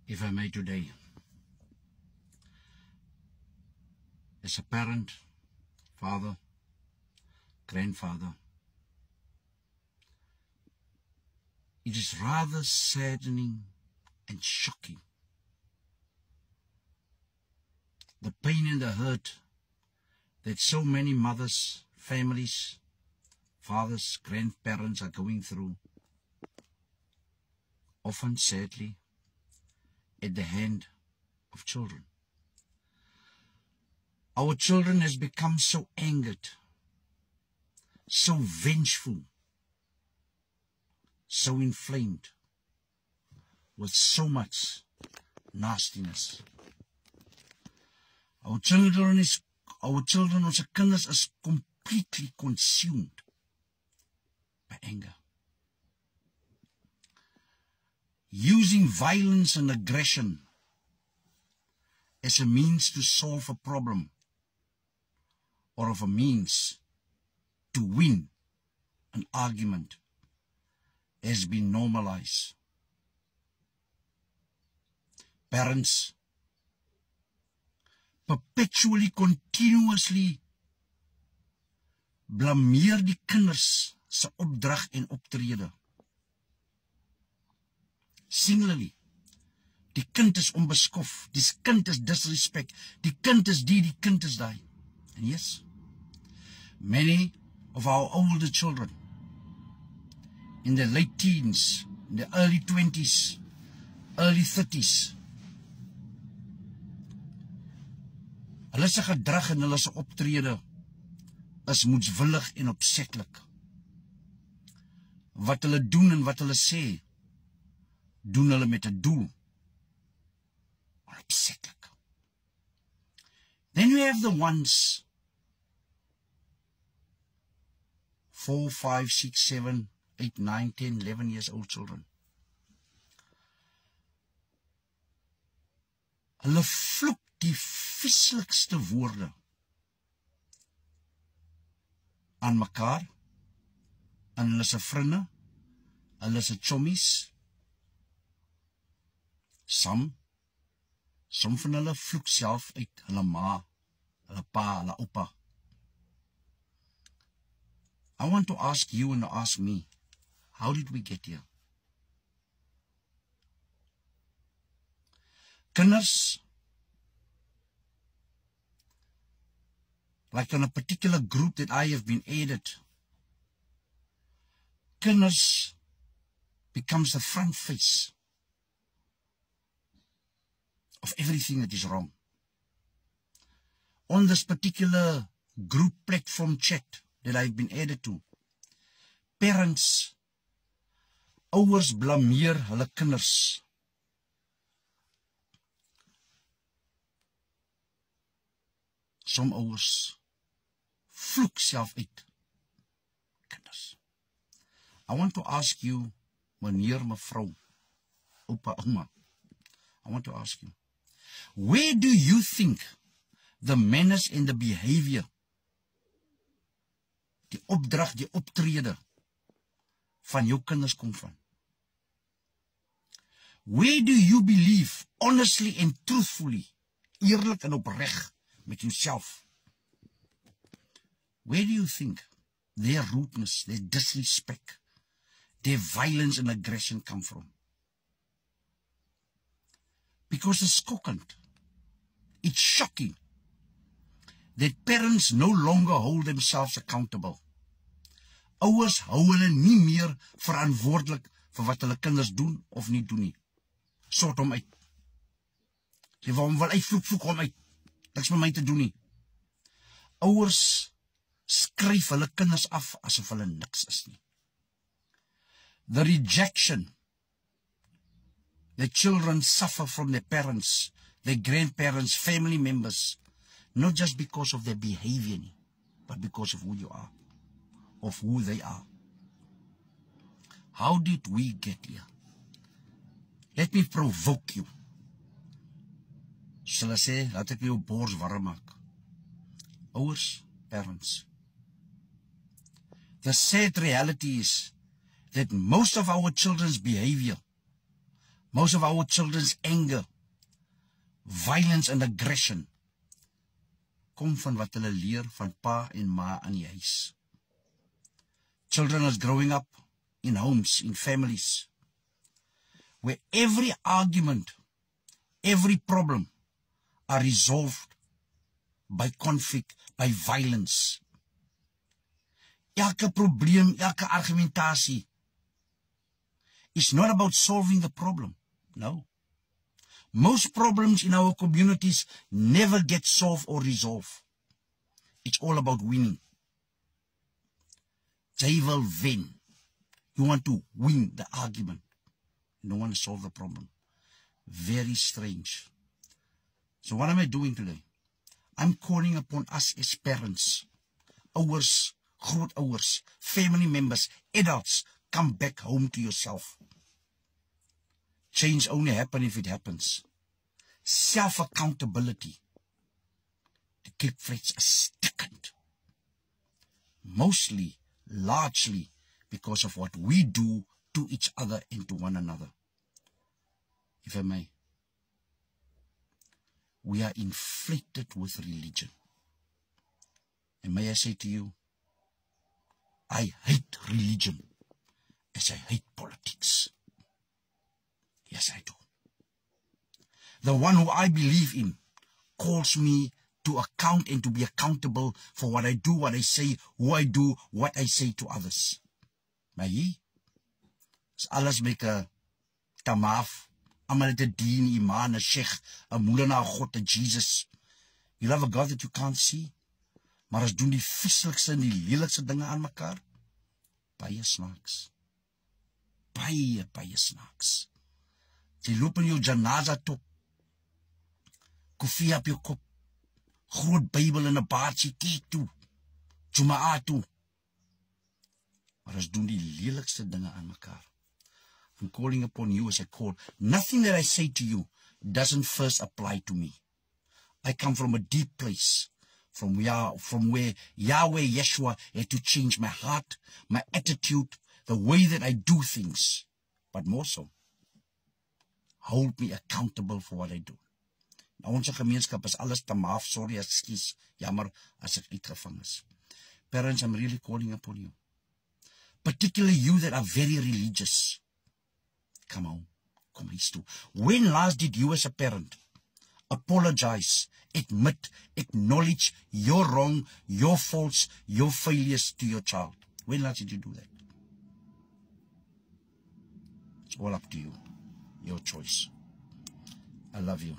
if I may today, as a parent, father, grandfather, it is rather saddening and shocking. The pain and the hurt that so many mothers, families, fathers, grandparents are going through, often sadly, at the hand of children. Our children has become so angered, so vengeful, so inflamed, with so much nastiness. Our children, onze kinders is completely consumed by anger. Using violence and aggression as a means to solve a problem or of a means to win an argument has been normalized. Parents perpetually, continuously blameer die kinders se opdrag en optrede. Singularly, die kind is onbeskof, die kind is disrespect, die kind is die kind is die. And yes, many of our older children in the late teens, in the early 20s, early 30s, hulle se gedrag en hulle se optrede is moedswillig en opsetlik. Wat hulle doen en wat hulle sê, doen hulle met 'n doel. Opsetlik. Then we have the ones 4, 5, 6, 7, 8, 9, 10, 11 years old children. Hulle vloek die vieslikste woorde aan mekaar, aan hulle se vriende, hulle se chommies. Some van hulle vloek self uit hulle ma, hulle pa, hulle oupa. I want to ask you and to ask me, how did we get here? Kinders, like on a particular group that I have been aided, kinders becomes the front face of everything that is wrong. On this particular group platform chat that I've been added to, parents, ouers blameer hulle kinders. Some ouers vloek self uit kinders. I want to ask you, meneer, mevrou, oupa, ouma, I want to ask you, where do you think the manners and the behavior, die opdrag, die optrede van jou kinders kom van? Where do you believe, honestly and truthfully, eerlik en opreg met yourself, where do you think their rudeness, their disrespect, their violence and aggression come from? Because it's schokkend, it's shocking that parents no longer hold themselves accountable. Ouers hou hulle nie meer verantwoordelik vir wat hulle kinders doen of nie doen nie. Sort hom uit. Sê waarom wil hy vloek hom uit? Niks met my te doen nie. Ouers skryf hulle kinders af asof hulle niks is nie. The rejection that children suffer from their parents, their grandparents, family members, not just because of their behavior, but because of who you are, of who they are. How did we get here? Let me provoke you. Shall I say, laat ek jou bors warm maak. Ouers, parents. The sad reality is that most of our children's behavior, Most of our children's anger, violence and aggression kom van wat hulle leer van pa en ma in die huis. Children are growing up in homes, in families, where every argument, every problem are resolved by conflict, by violence. Elke probleem, elke argumentatie is not about solving the problem. No. Most problems in our communities never get solved or resolved. It's all about winning. Jy wil win. You want to win the argument. You don't want to solve the problem. Very strange. So what am I doing today? I'm calling upon us as parents, ouers, grootouers, family members, adults, come back home to yourself. Change only happens if it happens. Self-accountability. The clip threats are stickend. Mostly, largely, because of what we do to each other and to one another. If I may, we are inflicted with religion. And may I say to you, I hate religion as I hate politics. Yes, I do. The one who I believe in calls me to account and to be accountable for what I do, what I say, who I do, what I say to others. Maar hier is alles met 'n tamaf, almal het 'n dien, iman, 'n sheikh, 'n moelenaar God, 'n Jesus. You love a God that you can't see, maar as doen die vieslikste en die lelikste dinge aan mekaar. Baie snaaks. Baie snaaks. Jy loop in jou janaza top, koffie op jou kop, groot Bybel in 'n baardjie, kyk toe, Jumaa toe. Maar as doen die lelikste dinge aan mekaar. I'm calling upon you as I call. Nothing that I say to you doesn't first apply to me. I come from a deep place, from where Yahweh Yeshua had to change my heart, my attitude, the way that I do things. But more so, hold me accountable for what I do. Nou, onze gemeenskap is alles te maaf, sorry, excuse, jammer as ek uitgevang is. Parents, I'm really calling upon you. Particularly you that are very religious. Come on, kom eens toe. When last did you as a parent apologize, admit, acknowledge your wrong, your faults, your failures to your child? When last did you do that? It's all up to you. Your choice. I love you.